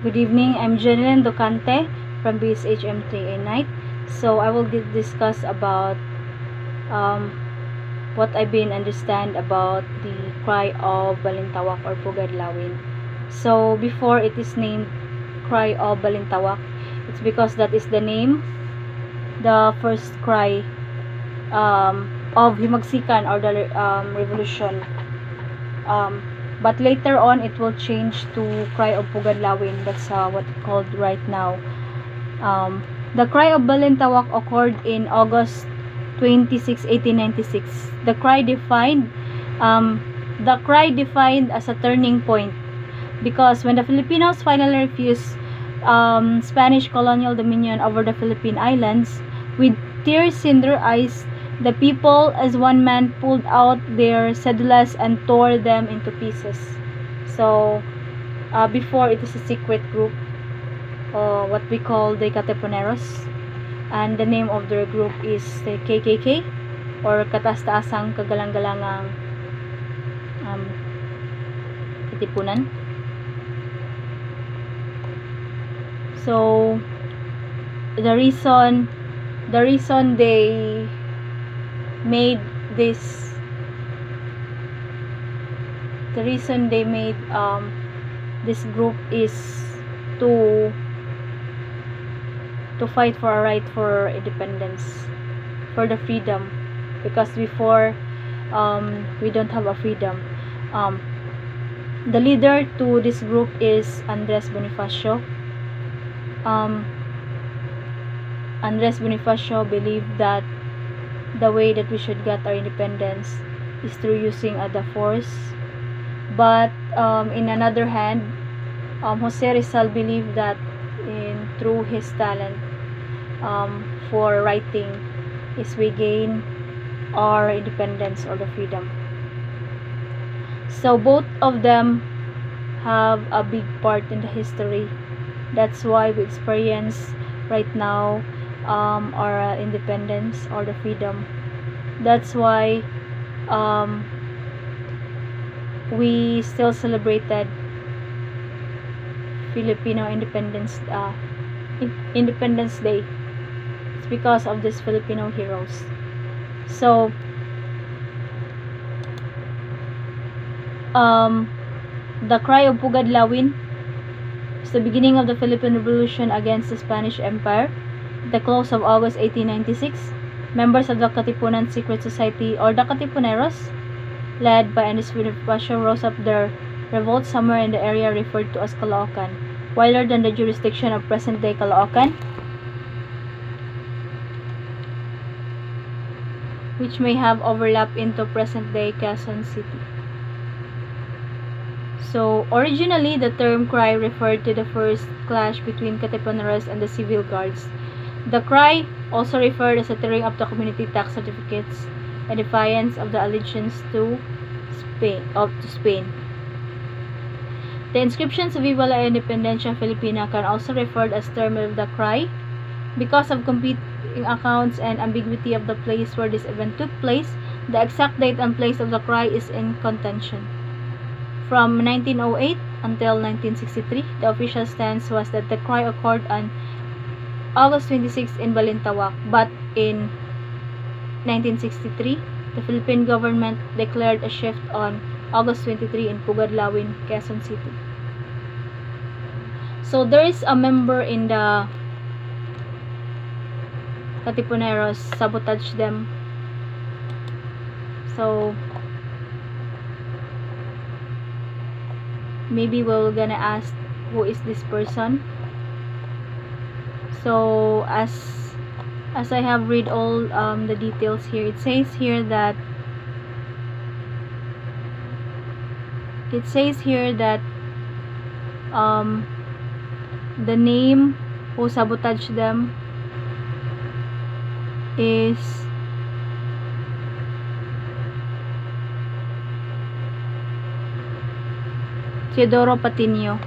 Good evening, I'm Jeneline Docante from BSHM3A Night. So I will discuss about what I've been understand about the cry of Balintawak or Pugadlawin. So before it is named cry of Balintawak, it's because that is the name, the first cry of Himagsikan or the revolution. But later on it will change to cry of Pugadlawin. That's what it's called right now. The cry of Balintawak occurred in August 26, 1896. The cry defined as a turning point, because when the Filipinos finally refused Spanish colonial dominion over the Philippine Islands, with tears in their eyes, the people as one man pulled out their cedulas and tore them into pieces. So before, it is a secret group, what we call the Katipuneros, and the name of their group is the KKK, or Kataas-Taasang Kagalang-Galangang Katipunan. So the reason they made this this group is to fight for a right for independence, for the freedom, because before we don't have a freedom. The leader to this group is Andres Bonifacio. Andres Bonifacio believed that the way that we should get our independence is through using the force. But in another hand, Jose Rizal believed that through his talent for writing is we gain our independence or the freedom. So both of them have a big part in the history. That's why we experience right now our independence or the freedom. That's why we still celebrated Filipino Independence Day. It's because of these Filipino heroes. So the cry of Pugadlawin is the beginning of the Philippine Revolution against the Spanish Empire. At the close of August 1896, members of the Katipunan Secret Society, or the Katipuneros, led by Andres Bonifacio, rose up their revolt somewhere in the area referred to as Caloocan, wider than the jurisdiction of present-day Caloocan, which may have overlapped into present-day Quezon City. So originally, the term cry referred to the first clash between Katipuneros and the civil guards. The cry also referred as a tearing up the community tax certificates and defiance of the allegiance to Spain. The inscriptions of Viva la Independencia Filipina can also refer as term of the cry because of competing accounts and ambiguity of the place where this event took place. The exact date and place of the cry is in contention. From 1908 until 1963, the official stance was that the cry occurred on August 26 in Balintawak, but in 1963, the Philippine government declared a shift on August 23 in Pugadlawin, Quezon City. So there is a member in the Katipuneros sabotaged them. So maybe we're gonna ask who is this person. So as I have read all the details here, it says here that the name who sabotaged them is Teodoro Patino,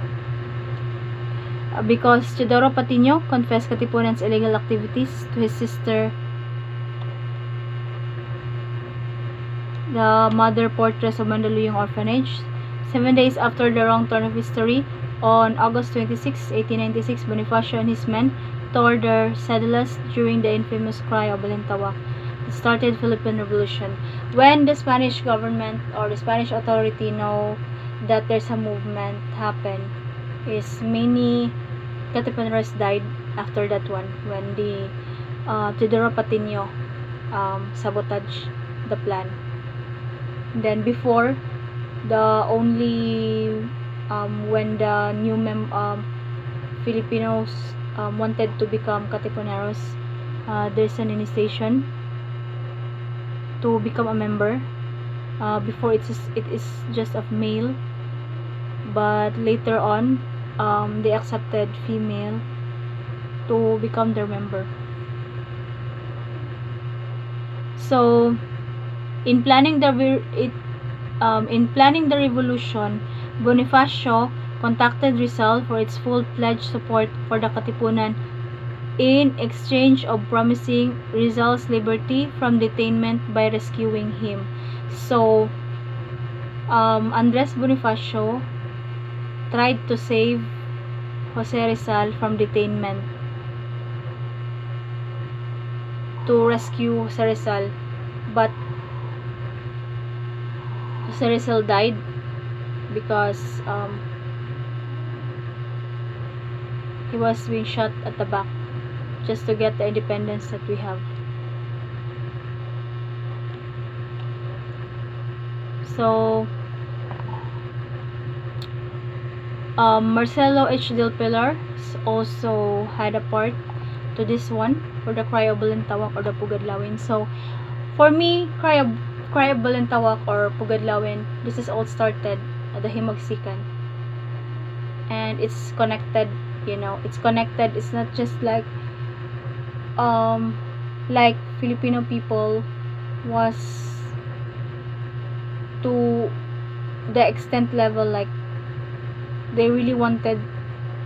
because Teodoro Patino confessed Katipunan's illegal activities to his sister, the Mother Portress of Mandaluyong Orphanage. 7 days after the wrong turn of history, On August 26, 1896, Bonifacio and his men tore their cedullas during the infamous Cry of Balintawak. It started Philippine Revolution. When the Spanish government or the Spanish authority know that there's a movement happen, is many Katipuneros died after that one when the Teodoro Patino sabotage the plan. Then before, the only when the new Filipinos wanted to become Katipuneros, there's an initiation to become a member. Before it is just of male, but later on they accepted female to become their member. So in planning the revolution, Bonifacio contacted Rizal for its full-fledged support for the Katipunan in exchange of promising Rizal's liberty from detainment by rescuing him. So Andres Bonifacio tried to save Jose Rizal from detainment, to rescue Jose Rizal, but Jose Rizal died because he was being shot at the back just to get the independence that we have. So Marcelo H. Del Pilar also had a part to this one for the Cry of Balintawak or the Pugadlawin. So for me, Cry of Balintawak or Pugadlawin, this is all started at the Himagsikan, and it's connected. It's connected. It's not just like Filipino people was to the extent level, like they really wanted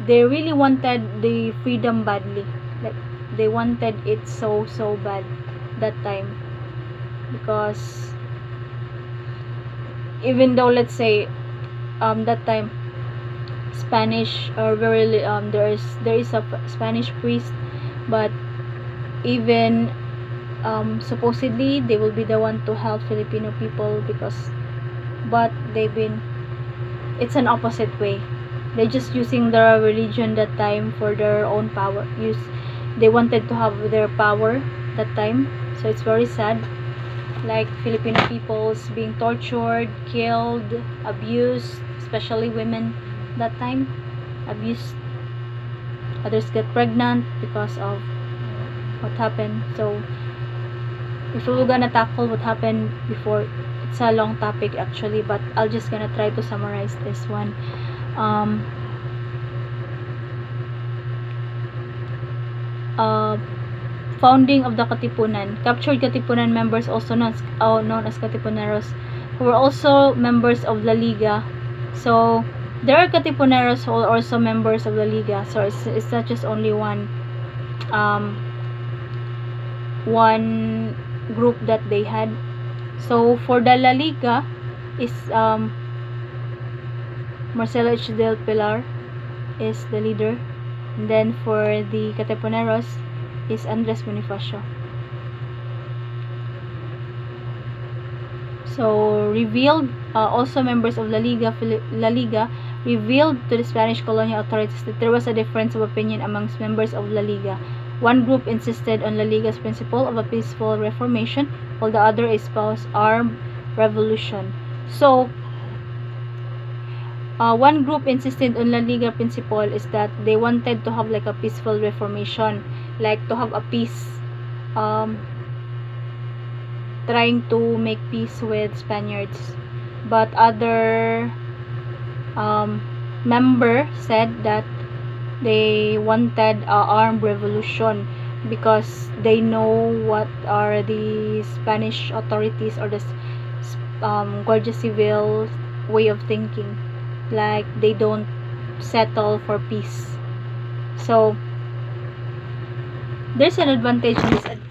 the freedom badly, like they wanted it so bad that time, because even though, let's say, that time Spanish are very there is a Spanish priest, but even supposedly they will be the one to help Filipino people, but it's an opposite way. They're just using their religion that time for their own power. They wanted to have their power that time. So it's very sad, like Filipino peoples being tortured, killed, abused, especially women that time, abused. Others get pregnant because of what happened. So if we're gonna tackle what happened before, it's a long topic actually, but I'll just gonna try to summarize this one. Founding of the Katipunan. Captured Katipunan members, also known as Katipuneros, who were also members of La Liga. So there are Katipuneros who are also members of La Liga. So it's not just only one group that they had. So for the La Liga is Marcelo H. Del Pilar is the leader, and then for the Katipuneros is Andres Bonifacio. So revealed, also members of La Liga revealed to the Spanish colonial authorities that there was a difference of opinion amongst members of La Liga. One group insisted on La Liga's principle of a peaceful reformation, while the other espoused armed revolution. So one group insisted on La Liga principle is that they wanted to have like a peaceful reformation, like to have a peace, trying to make peace with Spaniards. But other member said that they wanted armed revolution because they know what are the Spanish authorities or the Guardia Civil way of thinking, like they don't settle for peace. So there's an advantage and disadvantage